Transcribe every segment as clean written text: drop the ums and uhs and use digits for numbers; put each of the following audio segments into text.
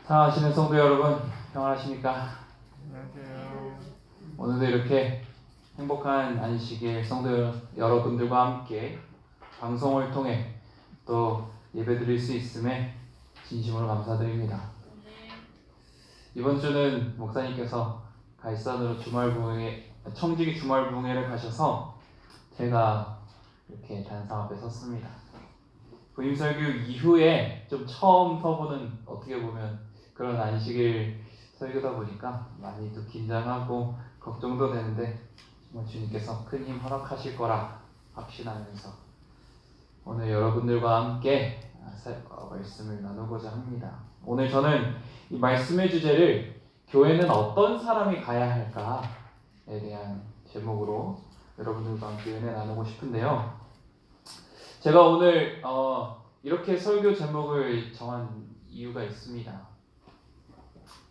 사랑하시는 성도 여러분, 평안하십니까? 안녕하세요. 오늘도 이렇게 행복한 안식일 성도 여러분들과 함께 방송을 통해 또 예배드릴 수 있음에 진심으로 감사드립니다. 이번 주는 목사님께서 갈산으로 청지기 주말부흥회를 가셔서 제가 이렇게 단상 앞에 섰습니다. 부임설교 이후에 좀 처음 서보는, 어떻게 보면 그런 안식일 설교다 보니까 많이 또 긴장하고 걱정도 되는데 정말 주님께서 큰 힘 허락하실 거라 확신하면서 오늘 여러분들과 함께 말씀을 나누고자 합니다. 오늘 저는 이 말씀의 주제를 교회는 어떤 사람이 가야 할까에 대한 제목으로 여러분들과 함께 은혜 나누고 싶은데요. 제가 오늘 이렇게 설교 제목을 정한 이유가 있습니다.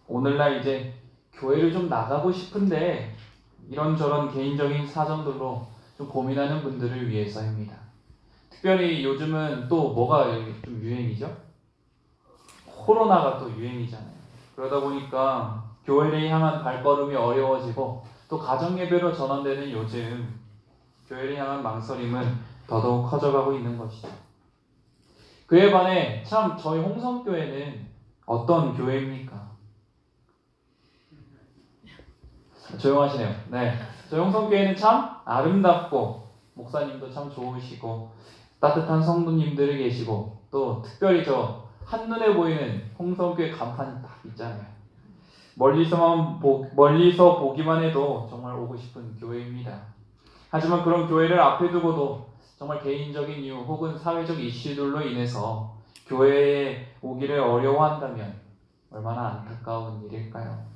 오늘날 이제 교회를 좀 나가고 싶은데 이런저런 개인적인 사정들로 좀 고민하는 분들을 위해서입니다. 특별히 요즘은 또 뭐가 좀 유행이죠? 코로나가 또 유행이잖아요. 그러다 보니까 교회를 향한 발걸음이 어려워지고 또 가정예배로 전환되는 요즘 교회를 향한 망설임은 더더욱 커져가고 있는 것이죠. 그에 반해 참 저희 홍성교회는 어떤 교회입니까? 조용하시네요. 네, 저희 홍성교회는 참 아름답고 목사님도 참 좋으시고 따뜻한 성도님들이 계시고 또 특별히 저 한눈에 보이는 홍성교회 간판이 딱 있잖아요. 멀리서 보기만 해도 정말 오고 싶은 교회입니다. 하지만 그런 교회를 앞에 두고도 정말 개인적인 이유 혹은 사회적 이슈들로 인해서 교회에 오기를 어려워한다면 얼마나 안타까운 일일까요?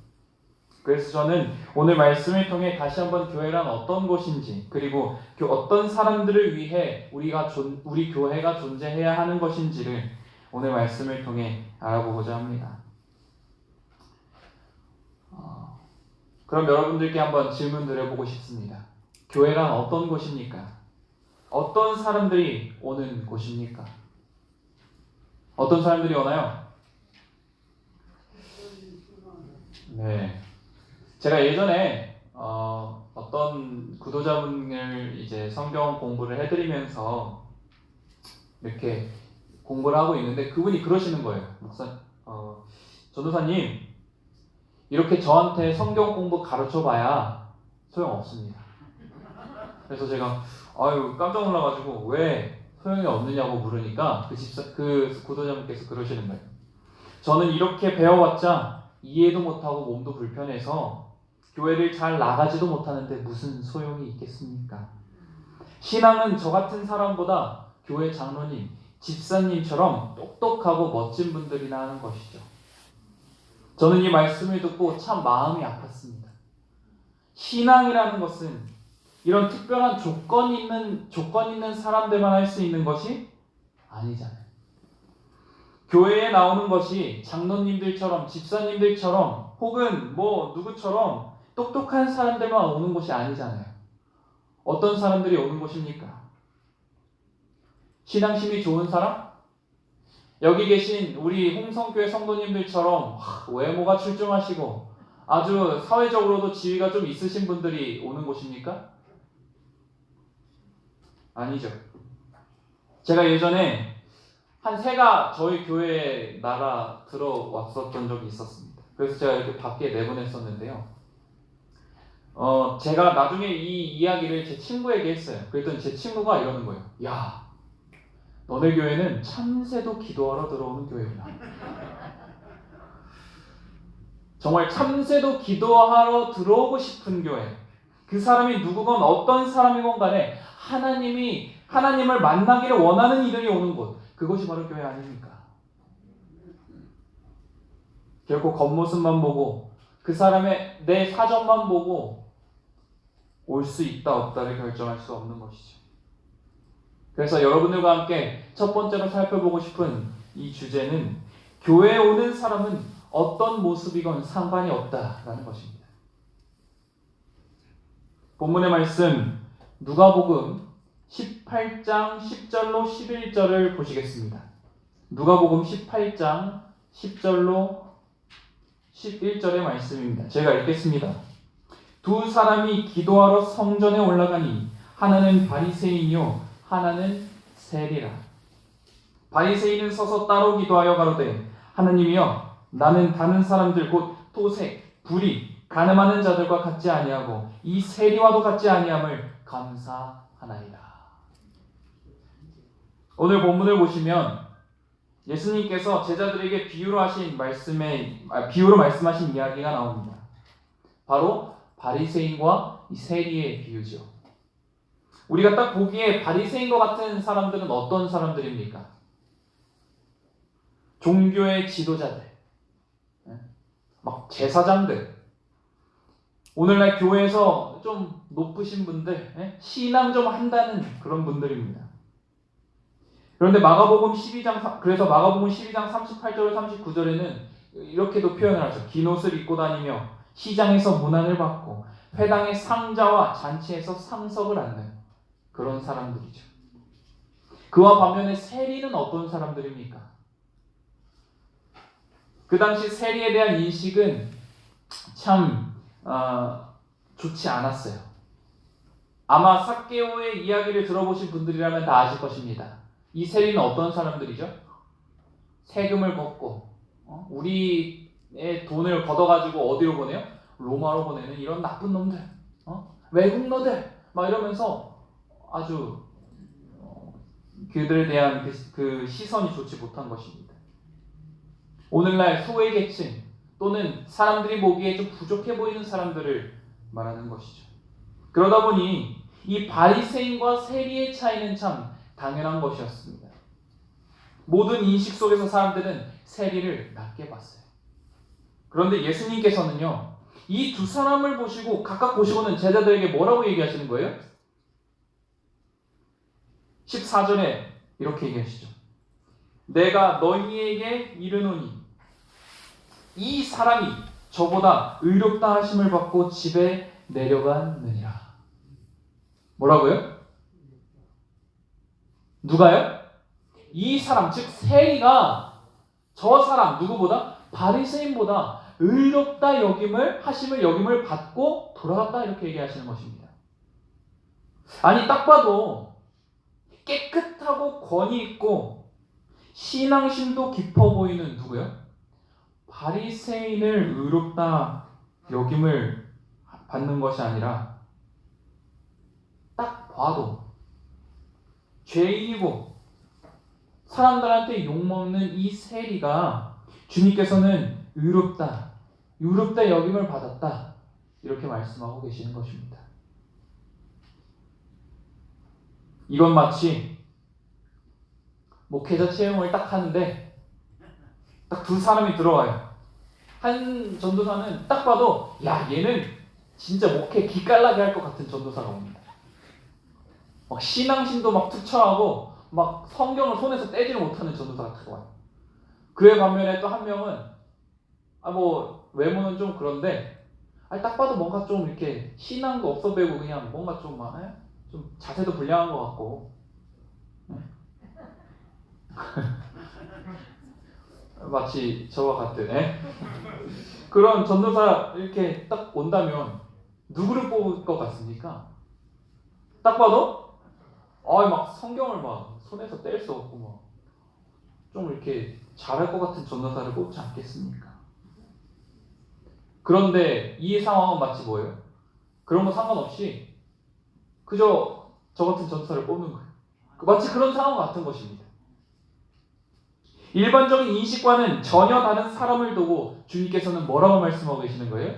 그래서 저는 오늘 말씀을 통해 다시 한번 교회란 어떤 곳인지, 그리고 어떤 사람들을 위해 우리 교회가 존재해야 하는 것인지를 오늘 말씀을 통해 알아보고자 합니다. 그럼 여러분들께 한번 질문 드려보고 싶습니다. 교회란 어떤 곳입니까? 어떤 사람들이 오는 곳입니까? 어떤 사람들이 오나요? 네. 제가 예전에 어떤 구도자분을 이제 성경 공부를 해드리면서 이렇게 공부를 하고 있는데 그분이 그러시는 거예요. 전도사님, 이렇게 저한테 성경 공부 가르쳐봐야 소용없습니다. 그래서 제가 깜짝 놀라가지고 왜 소용이 없느냐고 물으니까 그 구도자분께서 그러시는 거예요. 저는 이렇게 배워봤자 이해도 못하고 몸도 불편해서 교회를 잘 나가지도 못하는데 무슨 소용이 있겠습니까? 신앙은 저 같은 사람보다 교회 장로님, 집사님처럼 똑똑하고 멋진 분들이나 하는 것이죠. 저는 이 말씀을 듣고 참 마음이 아팠습니다. 신앙이라는 것은 이런 특별한 조건 있는 사람들만 할 수 있는 것이 아니잖아요. 교회에 나오는 것이 장로님들처럼, 집사님들처럼, 혹은 누구처럼 똑똑한 사람들만 오는 곳이 아니잖아요. 어떤 사람들이 오는 곳입니까? 신앙심이 좋은 사람? 여기 계신 우리 홍성교회 성도님들처럼 외모가 출중하시고 아주 사회적으로도 지위가 좀 있으신 분들이 오는 곳입니까? 아니죠. 제가 예전에 한 새가 저희 교회에 날아 들어왔었던 적이 있었습니다. 그래서 제가 이렇게 밖에 내보냈었는데요. 제가 나중에 이 이야기를 제 친구에게 했어요. 그랬더니 제 친구가 이러는 거예요. 야, 너네 교회는 참새도 기도하러 들어오는 교회구나. 정말 참새도 기도하러 들어오고 싶은 교회. 그 사람이 누구건 어떤 사람이건 간에 하나님을 만나기를 원하는 이들이 오는 곳. 그것이 바로 교회 아닙니까? 결코 겉모습만 보고 그 사람의 내 사정만 보고 올 수 있다 없다를 결정할 수 없는 것이죠. 그래서 여러분들과 함께 첫 번째로 살펴보고 싶은 이 주제는 교회에 오는 사람은 어떤 모습이건 상관이 없다라는 것입니다. 본문의 말씀 누가복음 18장 10절로 11절을 보시겠습니다. 누가복음 18장 10절로 11절의 말씀입니다. 제가 읽겠습니다. 두 사람이 기도하러 성전에 올라가니 하나는 바리새인이요 하나는 세리라. 바리새인은 서서 따로 기도하여 가로되 하나님이여 나는 다른 사람들 곧 토색, 불의, 간음하는 자들과 같지 아니하고 이 세리와도 같지 아니함을 감사하나이다. 오늘 본문을 보시면 예수님께서 제자들에게 비유로 말씀하신 이야기가 나옵니다. 바로 바리새인과 이 세리의 비유죠. 우리가 딱 보기에 바리새인과 같은 사람들은 어떤 사람들입니까? 종교의 지도자들, 막 제사장들, 오늘날 교회에서 좀 높으신 분들, 신앙 좀 한다는 그런 분들입니다. 그런데 마가복음 12장 38절 39절에는 이렇게도 표현을 하죠. 긴 옷을 입고 다니며 시장에서 문안을 받고 회당의 상자와 잔치에서 상석을 앉는 그런 사람들이죠. 그와 반면에 세리는 어떤 사람들입니까? 그 당시 세리에 대한 인식은 참 좋지 않았어요. 아마 삭개오의 이야기를 들어보신 분들이라면 다 아실 것입니다. 이 세리는 어떤 사람들이죠? 세금을 걷고 우리의 돈을 걷어가지고 어디로 보내요? 로마로 보내는 이런 나쁜 놈들, 외국노들 막 이러면서 아주 그들에 대한 그 시선이 좋지 못한 것입니다. 오늘날 소외계층 또는 사람들이 보기에 좀 부족해 보이는 사람들을 말하는 것이죠. 그러다 보니 이 바리새인과 세리의 차이는 참 당연한 것이었습니다. 모든 인식 속에서 사람들은 세리를 낮게 봤어요. 그런데 예수님께서는요, 이 두 사람을 보시고 각각 보시고는 제자들에게 뭐라고 얘기하시는 거예요? 14절에 이렇게 얘기하시죠. 내가 너희에게 이르노니 이 사람이 저보다 의롭다 하심을 받고 집에 내려갔느니라. 뭐라고요? 누가요? 이 사람, 즉 세리가 저 사람 누구보다? 바리새인보다 의롭다 하심을 여김을 받고 돌아갔다 이렇게 얘기하시는 것입니다. 아니 딱 봐도 깨끗하고 권위 있고 신앙심도 깊어 보이는 누구요? 바리새인을 의롭다 여김을 받는 것이 아니라 딱 봐도 죄인이고 사람들한테 욕먹는 이 세리가 주님께서는 의롭다 여김을 받았다 이렇게 말씀하고 계시는 것입니다. 이건 마치 목회자 체험을 딱 하는데 딱 두 사람이 들어와요. 한 전도사는 딱 봐도 야 얘는 진짜 목회 기깔나게 할 것 같은 전도사가 옵니다. 막 신앙심도 막 투철하고 막 성경을 손에서 떼지를 못하는 전도사가 들어와요. 그에 반면에 또 한 명은 뭐 외모는 좀 그런데 딱 봐도 뭔가 좀 이렇게 신앙도 없어 보이고 그냥 뭔가 좀 자세도 불량한 것 같고 마치 저와 같은 그런 전도사 이렇게 딱 온다면 누구를 뽑을 것 같습니까? 딱 봐도 막 성경을 막 손에서 뗄 수 없고 막 좀 이렇게 잘할 것 같은 전도사를 뽑지 않겠습니까? 그런데 이 상황은 마치 뭐예요? 그런 거 상관없이 그저 저 같은 전도사를 뽑는 거예요. 마치 그런 상황 같은 것입니다. 일반적인 인식과는 전혀 다른 사람을 두고 주님께서는 뭐라고 말씀하고 계시는 거예요?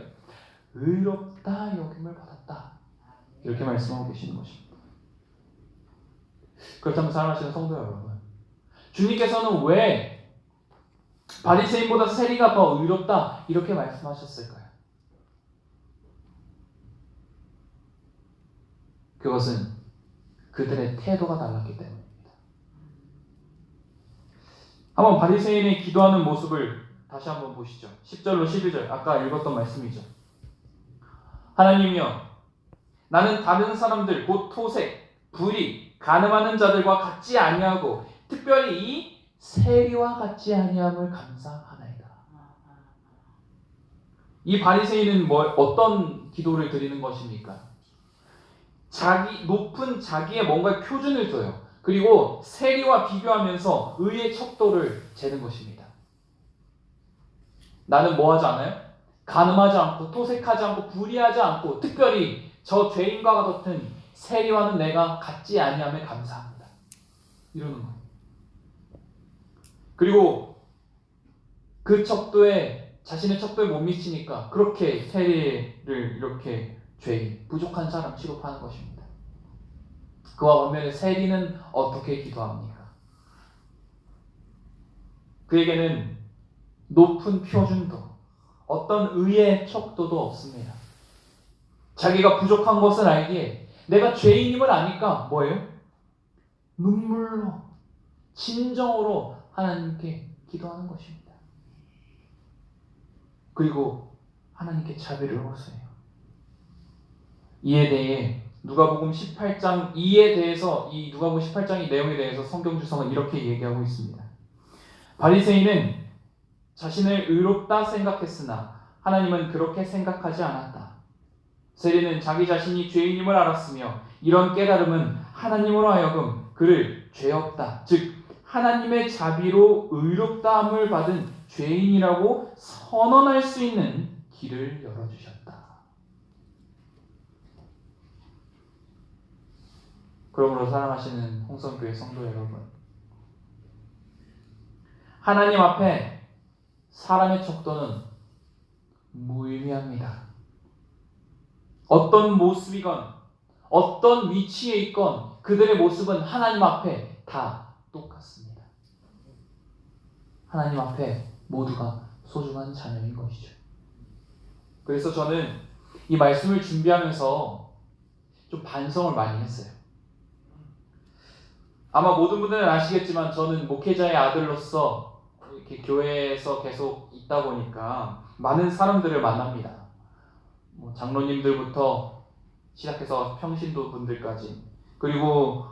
의롭다 여김을 받았다 이렇게 말씀하고 계시는 것입니다. 그렇다면 사랑하시는 성도 여러분, 주님께서는 왜 바리새인보다 세리가 더 의롭다 이렇게 말씀하셨을까요? 그것은 그들의 태도가 달랐기 때문입니다. 한번 바리새인이 기도하는 모습을 다시 한번 보시죠. 10절로 11절 아까 읽었던 말씀이죠. 하나님이여 나는 다른 사람들 곧 토색, 불의, 간음하는 자들과 같지 아니하고 특별히 이 세리와 같지 아니함을 감사하나이다. 이 바리새인은 어떤 기도를 드리는 것입니까? 높은 자기의 뭔가 표준을 둬요. 그리고 세리와 비교하면서 의의 척도를 재는 것입니다. 나는 뭐 하지 않아요? 간음하지 않고 토색하지 않고 불의하지 않고 특별히 저 죄인과 같은 세리와는 내가 같지 아니함에 감사합니다. 이러는 거예요. 그리고 그 척도에 자신의 척도에 못 미치니까 그렇게 세리를 이렇게 죄인, 부족한 사람 취급하는 것입니다. 그와 반면에 세리는 어떻게 기도합니까? 그에게는 높은 표준도, 어떤 의의 척도도 없습니다. 자기가 부족한 것을 알기에 내가 죄인임을 아니까 뭐예요? 눈물로, 진정으로 하나님께 기도하는 것입니다. 그리고 하나님께 자비를 호소해요. 이에 대해 누가복음 18장 2에 대해서 이 누가복음 18장 이 내용에 대해서 성경 주석은 이렇게 얘기하고 있습니다. 바리새인은 자신을 의롭다 생각했으나 하나님은 그렇게 생각하지 않았다. 세리는 자기 자신이 죄인임을 알았으며 이런 깨달음은 하나님으로 하여금 그를 죄 없다, 즉 하나님의 자비로 의롭다함을 받은 죄인이라고 선언할 수 있는 길을 열어주셨다. 그러므로 사랑하시는 홍성교회 성도 여러분, 하나님 앞에 사람의 척도는 무의미합니다. 어떤 모습이건 어떤 위치에 있건 그들의 모습은 하나님 앞에 다 똑같습니다. 하나님 앞에 모두가 소중한 자녀인 것이죠. 그래서 저는 이 말씀을 준비하면서 좀 반성을 많이 했어요. 아마 모든 분들은 아시겠지만 저는 목회자의 아들로서 이렇게 교회에서 계속 있다 보니까 많은 사람들을 만납니다. 장로님들부터 시작해서 평신도 분들까지, 그리고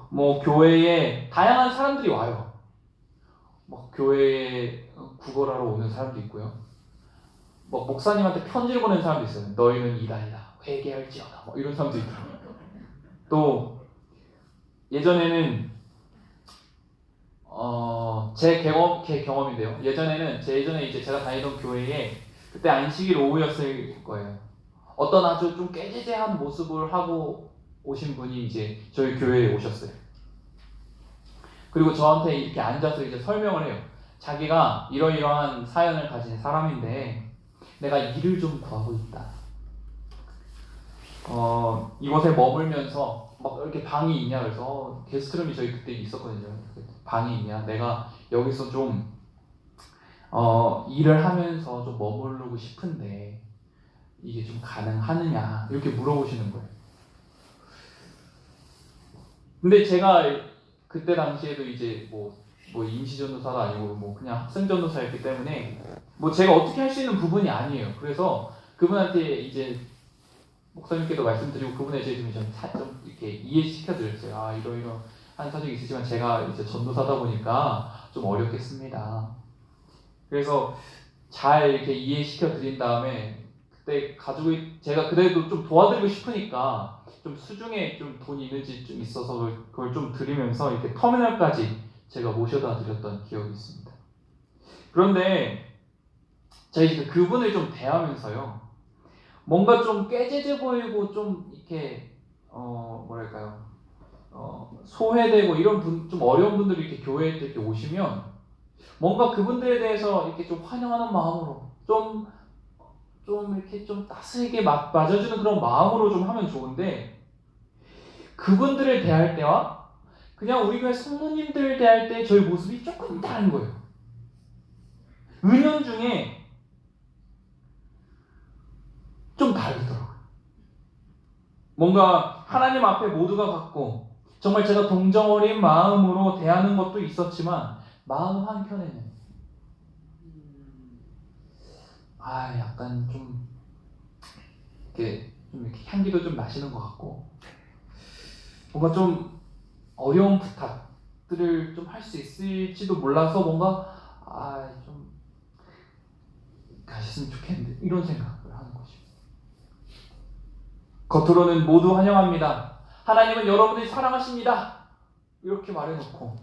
교회에 다양한 사람들이 와요. 교회에 구걸하러 오는 사람도 있고요. 목사님한테 편지를 보내는 사람도 있어요. 너희는 이단이다, 회개할지어다, 이런 사람도 있더라고요. 또 예전에는 제 경험인데요. 예전에 이제 제가 다니던 교회에 그때 안식일 오후였을 거예요. 어떤 아주 좀 깨지재한 모습을 하고 오신 분이 이제 저희 교회에 오셨어요. 그리고 저한테 이렇게 앉아서 이제 설명을 해요. 자기가 이러이러한 사연을 가진 사람인데 내가 일을 좀 구하고 있다. 이곳에 머물면서 이렇게 방이 있냐, 그래서 게스트룸이 저희 그때 있었거든요. 방이 있냐, 내가 여기서 좀 일을 하면서 좀 머무르고 싶은데 이게 좀 가능하느냐, 이렇게 물어보시는 거예요. 근데 제가 그때 당시에도 이제 임시전도사도 아니고 그냥 학생전도사였기 때문에 제가 어떻게 할 수 있는 부분이 아니에요. 그래서 그분한테 이제 목사님께도 말씀드리고 그분의 제 좀 이렇게 이해시켜드렸어요. 이러이러한 사정이 있으시지만 제가 이제 전도사다 보니까 좀 어렵겠습니다. 그래서 잘 이렇게 이해시켜드린 다음에 그때 제가 그래도 좀 도와드리고 싶으니까 좀 수중에 좀 돈이 있는지 좀 있어서 그걸 좀 드리면서 이렇게 터미널까지 제가 모셔다 드렸던 기억이 있습니다. 그런데 제가 이제 그분을 좀 대하면서요, 뭔가 좀 깨재재 보이고 좀 이렇게 소외되고 이런 좀 어려운 분들이 이렇게 교회에 이렇게 오시면 뭔가 그분들에 대해서 이렇게 좀 환영하는 마음으로 좀 이렇게 좀 따스하게 맞아주는 그런 마음으로 좀 하면 좋은데, 그분들을 대할 때와 그냥 우리 교회 성도님들 대할 때 저희 모습이 조금 다른 거예요. 은연중에 좀 다르더라고요. 뭔가 하나님 앞에 모두가 같고 정말 제가 동정 어린 마음으로 대하는 것도 있었지만 마음 한켠에는 약간 좀 이렇게 향기도 좀 나시는 것 같고, 뭔가 좀 어려운 부탁들을 좀 할 수 있을지도 몰라서 뭔가 좀 가셨으면 좋겠는데, 이런 생각을 하는 겉으로는 모두 환영합니다. 하나님은 여러분을 사랑하십니다. 이렇게 말해놓고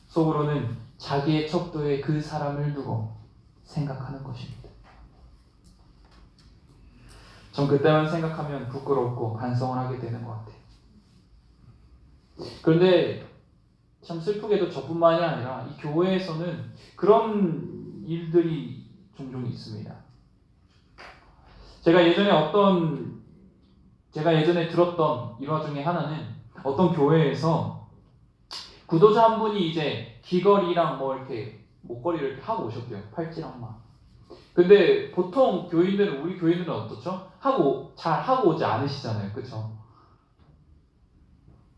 속으로는 자기의 척도에 그 사람을 두고 생각하는 것입니다. 전 그때만 생각하면 부끄럽고 반성을 하게 되는 것 같아요. 그런데 참 슬프게도 저뿐만이 아니라 이 교회에서는 그런 일들이 종종 있습니다. 제가 예전에 들었던 일화 중에 하나는 어떤 교회에서 구도자 한 분이 이제 귀걸이랑 뭐 이렇게 목걸이를 이렇게 하고 오셨대요. 팔찌랑 막. 근데 보통 우리 교인들은 어떻죠? 잘 하고 오지 않으시잖아요. 그쵸?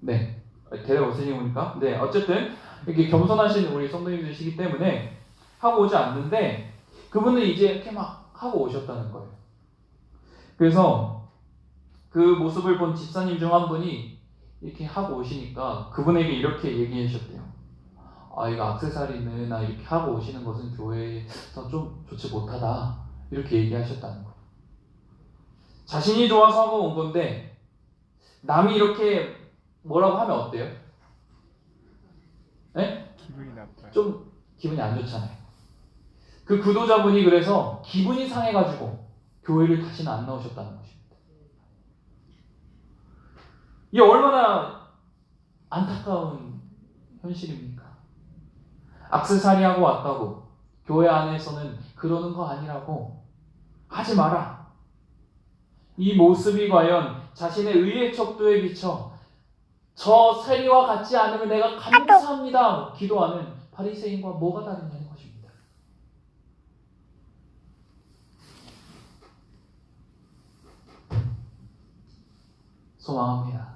네. 대답 없으시니까. 네. 어쨌든 이렇게 겸손하신 우리 성도님들이시기 때문에 하고 오지 않는데 그분은 이제 이렇게 막 하고 오셨다는 거예요. 그래서 그 모습을 본 집사님 중 한 분이 이렇게 하고 오시니까 그분에게 이렇게 얘기하셨대요. 이거 액세서리는 이렇게 하고 오시는 것은 교회에서 좀 좋지 못하다. 이렇게 얘기하셨다는 거예요. 자신이 좋아서 하고 온 건데 남이 이렇게 뭐라고 하면 어때요? 네? 기분이 나빠요. 좀 기분이 안 좋잖아요. 그 구도자분이 그래서 기분이 상해가지고 교회를 다시는 안 나오셨다는 것입니다. 이게 얼마나 안타까운 현실입니까? 액세서리하고 왔다고 교회 안에서는 그러는 거 아니라고 하지 마라. 이 모습이 과연 자신의 의의 척도에 비쳐 저 세리와 같지 않으면 내가 감사합니다 기도하는 바리새인과 뭐가 다르냐는 것입니다. 소망합니다.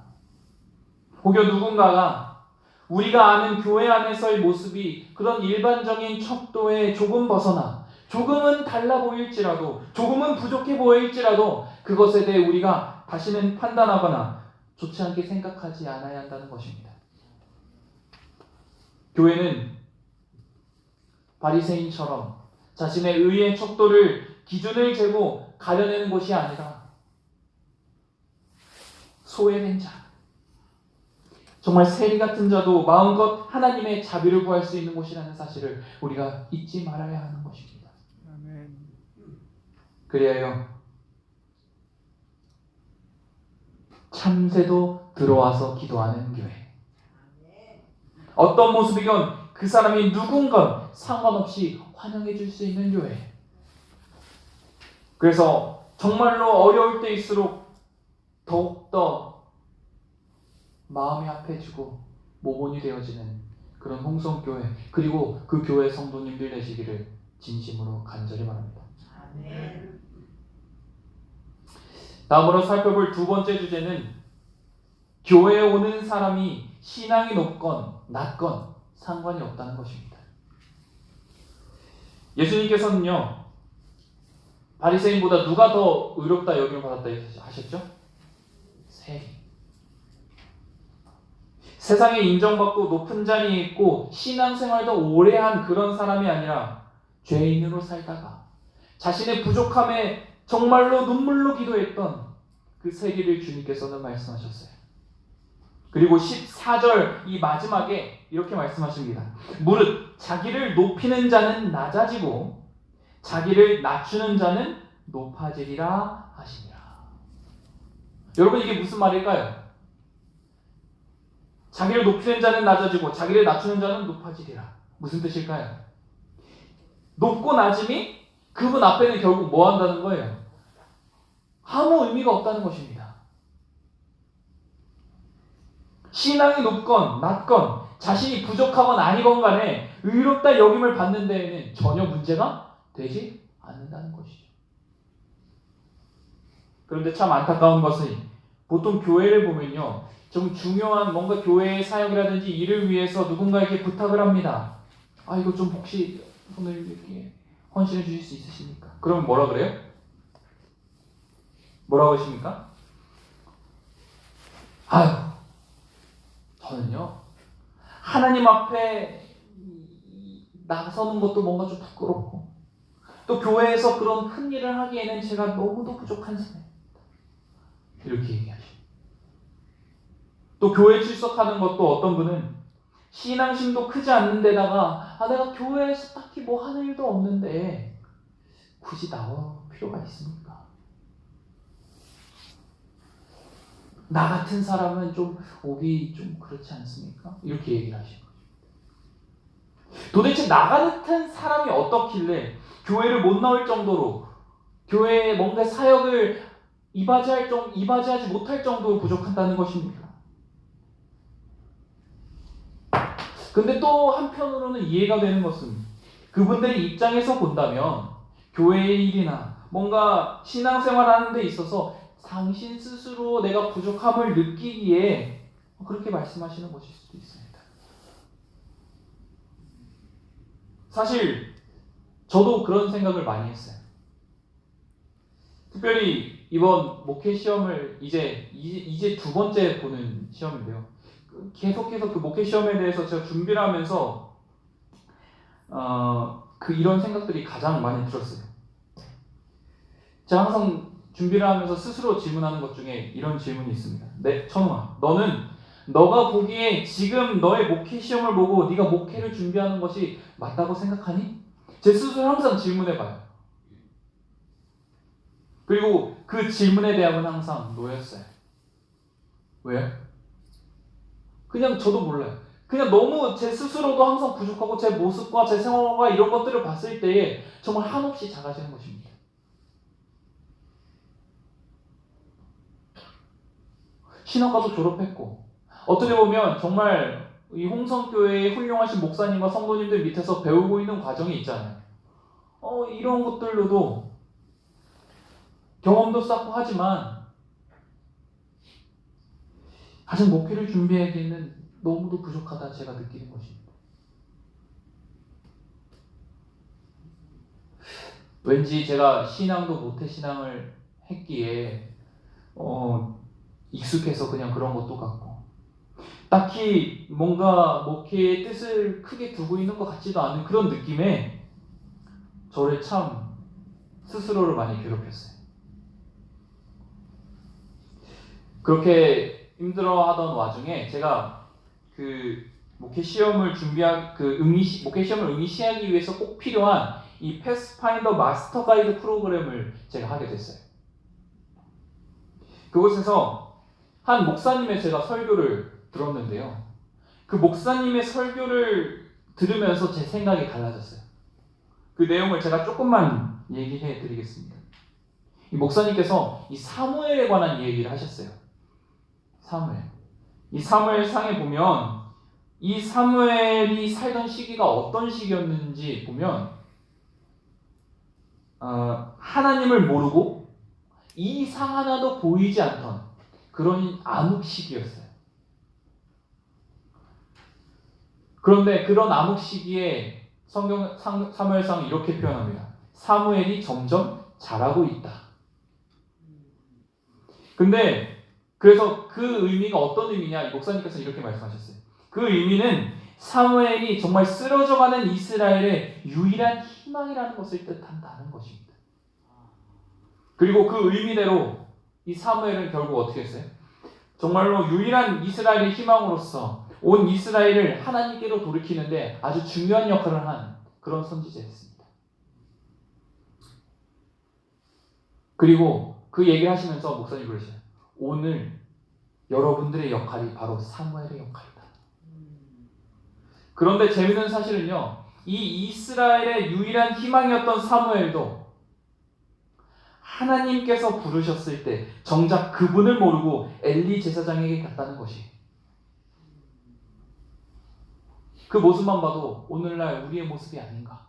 혹여 누군가가 우리가 아는 교회 안에서의 모습이 그런 일반적인 척도에 조금 벗어나 조금은 달라 보일지라도 조금은 부족해 보일지라도 그것에 대해 우리가 다시는 판단하거나 좋지 않게 생각하지 않아야 한다는 것입니다. 교회는 바리새인처럼 자신의 의의 척도를 기준을 재고 가려내는 곳이 아니라 소외된 자, 정말 세리 같은 자도 마음껏 하나님의 자비를 구할 수 있는 곳이라는 사실을 우리가 잊지 말아야 하는 것입니다. 아멘. 그리하여 참새도 들어와서 기도하는 교회. 어떤 모습이건 그 사람이 누군건 상관없이 환영해 줄 수 있는 교회. 그래서 정말로 어려울 때일수록 더욱더 마음이 합해지고 모본이 되어지는 그런 홍성교회, 그리고 그 교회 성도님들 되시기를 진심으로 간절히 바랍니다. 아멘. 다음으로 살펴볼 두 번째 주제는 교회에 오는 사람이 신앙이 높건 낮건 상관이 없다는 것입니다. 예수님께서는요, 바리새인보다 누가 더 의롭다 여김을 받았다 하셨죠? 세리. 세상에 인정받고 높은 자리에 있고 신앙생활도 오래 한 그런 사람이 아니라 죄인으로 살다가 자신의 부족함에 정말로 눈물로 기도했던 그 세리를 주님께서는 말씀하셨어요. 그리고 14절 이 마지막에 이렇게 말씀하십니다. 무릇 자기를 높이는 자는 낮아지고 자기를 낮추는 자는 높아지리라 하시니라. 여러분, 이게 무슨 말일까요? 자기를 높이는 자는 낮아지고 자기를 낮추는 자는 높아지리라. 무슨 뜻일까요? 높고 낮음이 그분 앞에는 결국 뭐 한다는 거예요? 아무 의미가 없다는 것입니다. 신앙이 높건 낮건 자신이 부족하건 아니건 간에 의롭다 여김을 받는 데에는 전혀 문제가 되지 않는다는 것이죠. 그런데 참 안타까운 것은 보통 교회를 보면요, 좀 중요한 뭔가 교회의 사역이라든지 일을 위해서 누군가에게 부탁을 합니다. 이거 좀 혹시 오늘 이렇게 헌신해 주실 수 있으십니까? 그럼 뭐라 그래요? 뭐라고 하십니까? 저는요, 하나님 앞에 나서는 것도 뭔가 좀 부끄럽고 또 교회에서 그런 큰 일을 하기에는 제가 너무도 부족한 사람입니다. 이렇게 얘기하죠. 또 교회 출석하는 것도 어떤 분은 신앙심도 크지 않는 데다가 내가 교회에서 딱히 뭐 하는 일도 없는데 굳이 나올 필요가 있습니까? 나 같은 사람은 좀 오기 좀 그렇지 않습니까? 이렇게 얘기를 하시는 거죠. 도대체 나 같은 사람이 어떻길래 교회를 못 나올 정도로 교회에 뭔가 사역을 이바지하지 못할 정도로 부족한다는 것입니까? 근데 또 한편으로는 이해가 되는 것은 그분들의 입장에서 본다면 교회의 일이나 뭔가 신앙생활하는 데 있어서 당신 스스로 내가 부족함을 느끼기에 그렇게 말씀하시는 것일 수도 있습니다. 사실 저도 그런 생각을 많이 했어요. 특별히 이번 목회 시험을 이제 두 번째 보는 시험인데요. 계속해서 그 목회 시험에 대해서 제가 준비를 하면서 이런 생각들이 가장 많이 들었어요. 제가 항상 준비를 하면서 스스로 질문하는 것 중에 이런 질문이 있습니다. 천웅아, 너가 보기에 지금 너의 목회 시험을 보고 네가 목회를 준비하는 것이 맞다고 생각하니? 제 스스로 항상 질문해봐요. 그리고 그 질문의 대답은 항상 노였어요. 왜요? 그냥 저도 몰라요. 그냥 너무 제 스스로도 항상 부족하고 제 모습과 제 생활과 이런 것들을 봤을 때에 정말 한없이 작아지는 것입니다. 신학과도 졸업했고 어떻게 보면 정말 이 홍성교회의 훌륭하신 목사님과 성도님들 밑에서 배우고 있는 과정이 있잖아요. 이런 것들로도 경험도 쌓고 하지만 아직 목회를 준비하기에는 너무도 부족하다 제가 느끼는 것입니다. 왠지 제가 신앙도 모태신앙을 했기에 익숙해서 그냥 그런 것도 같고 딱히 뭔가 목회의 뜻을 크게 두고 있는 것 같지도 않은 그런 느낌에 저를 참 스스로를 많이 괴롭혔어요. 그렇게 힘들어하던 와중에 제가 그 목회 시험을 목회 시험을 응시하기 위해서 꼭 필요한 이 패스파인더 마스터 가이드 프로그램을 제가 하게 됐어요. 그곳에서 한 목사님의 제가 설교를 들었는데요. 그 목사님의 설교를 들으면서 제 생각이 달라졌어요. 그 내용을 제가 조금만 얘기해 드리겠습니다. 이 목사님께서 이 사무엘에 관한 얘기를 하셨어요. 사무엘. 이 사무엘상에 보면 이 사무엘이 살던 시기가 어떤 시기였는지 보면 하나님을 모르고 이상 하나도 보이지 않던 그런 암흑 시기였어요. 그런데 그런 암흑 시기에 성경 사무엘상은 이렇게 표현합니다. 사무엘이 점점 자라고 있다. 근데 그래서 그 의미가 어떤 의미냐? 이 목사님께서 이렇게 말씀하셨어요. 그 의미는 사무엘이 정말 쓰러져가는 이스라엘의 유일한 희망이라는 것을 뜻한다는 것입니다. 그리고 그 의미대로 이 사무엘은 결국 어떻게 했어요? 정말로 유일한 이스라엘의 희망으로서 온 이스라엘을 하나님께로 돌이키는데 아주 중요한 역할을 한 그런 선지자였습니다. 그리고 그 얘기를 하시면서 목사님 그러셔요. 오늘 여러분들의 역할이 바로 사무엘의 역할이다. 그런데 재미있는 사실은요. 이 이스라엘의 유일한 희망이었던 사무엘도 하나님께서 부르셨을 때 정작 그분을 모르고 엘리 제사장에게 갔다는 것이 그 모습만 봐도 오늘날 우리의 모습이 아닌가.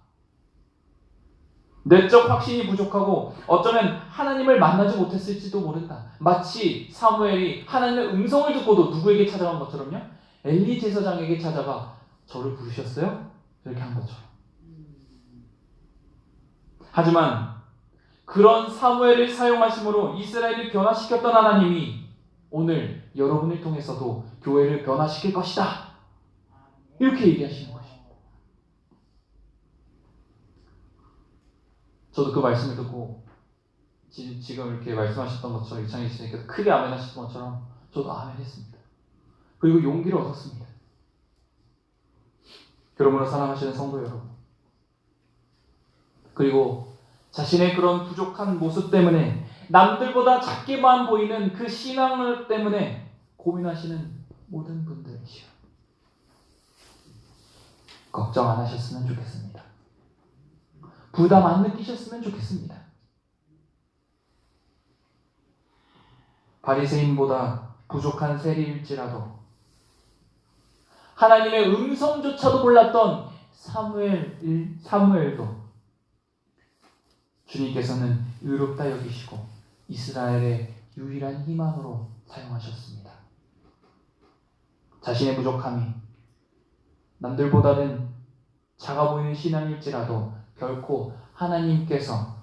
내적 확신이 부족하고 어쩌면 하나님을 만나지 못했을지도 모른다. 마치 사무엘이 하나님의 음성을 듣고도 누구에게 찾아간 것처럼요. 엘리 제사장에게 찾아가 저를 부르셨어요? 이렇게 한 것처럼. 하지만 그런 사무엘을 사용하심으로 이스라엘을 변화시켰던 하나님이 오늘 여러분을 통해서도 교회를 변화시킬 것이다. 이렇게 얘기하시는 것입니다. 저도 그 말씀을 듣고 지금 이렇게 말씀하셨던 것처럼 이창희 씨께서 크게 아멘 하셨던 것처럼 저도 아멘 했습니다. 그리고 용기를 얻었습니다. 그러므로 사랑하시는 성도 여러분, 그리고 자신의 그런 부족한 모습 때문에 남들보다 작게만 보이는 그 신앙을 때문에 고민하시는 모든 분들이시여, 걱정 안 하셨으면 좋겠습니다. 부담 안 느끼셨으면 좋겠습니다. 바리새인보다 부족한 세리일지라도 하나님의 음성조차도 몰랐던 사무엘도 주님께서는 의롭다 여기시고 이스라엘의 유일한 희망으로 사용하셨습니다. 자신의 부족함이 남들보다는 작아 보이는 신앙일지라도 결코 하나님께서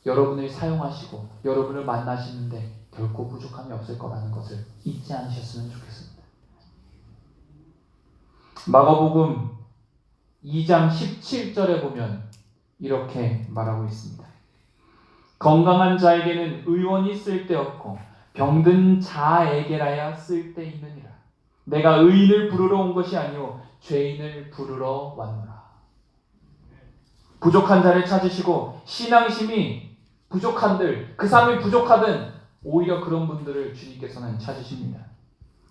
여러분을 사용하시고 여러분을 만나시는데 결코 부족함이 없을 거라는 것을 잊지 않으셨으면 좋겠습니다. 마가복음 2장 17절에 보면 이렇게 말하고 있습니다. 건강한 자에게는 의원이 쓸데없고 병든 자에게라야 쓸데있느니라. 내가 의인을 부르러 온 것이 아니오 죄인을 부르러 왔노라. 부족한 자를 찾으시고 신앙심이 부족한들, 그 삶이 부족하든 오히려 그런 분들을 주님께서는 찾으십니다.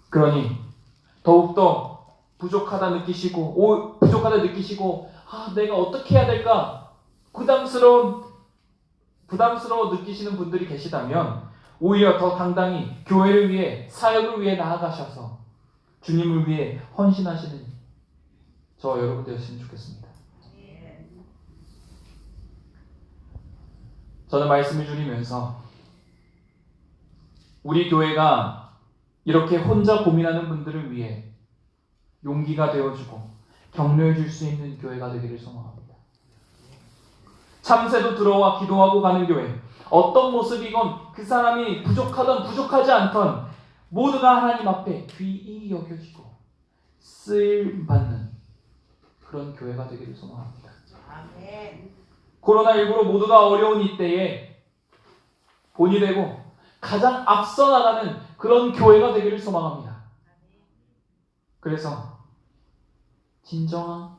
그러니 더욱더 부족하다 느끼시고 내가 어떻게 해야 될까 부담스러워 느끼시는 분들이 계시다면 오히려 더 당당히 교회를 위해 사역을 위해 나아가셔서 주님을 위해 헌신하시는 저 여러분 되었으면 좋겠습니다. 저는 말씀을 드리면서 우리 교회가 이렇게 혼자 고민하는 분들을 위해 용기가 되어주고 격려해 줄 수 있는 교회가 되기를 소망합니다. 참새도 들어와 기도하고 가는 교회, 어떤 모습이건 그 사람이 부족하던 부족하지 않던 모두가 하나님 앞에 귀히 여겨지고 쓰임받는 그런 교회가 되기를 소망합니다. 아멘. 코로나19로 모두가 어려운 이때에 본이 되고 가장 앞서 나가는 그런 교회가 되기를 소망합니다. 그래서 진정한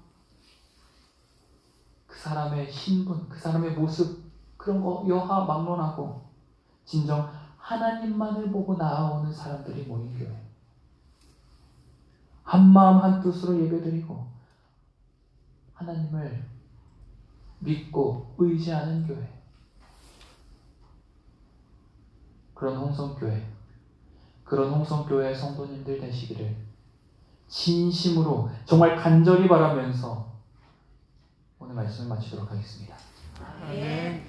그 사람의 신분, 그 사람의 모습 그런 거 여하 막론하고 진정 하나님만을 보고 나아오는 사람들이 모인 교회, 한마음 한뜻으로 예배드리고 하나님을 믿고 의지하는 교회, 그런 홍성교회, 그런 홍성교회의 성도님들 되시기를 진심으로 정말 간절히 바라면서 오늘 말씀을 마치도록 하겠습니다. 아멘.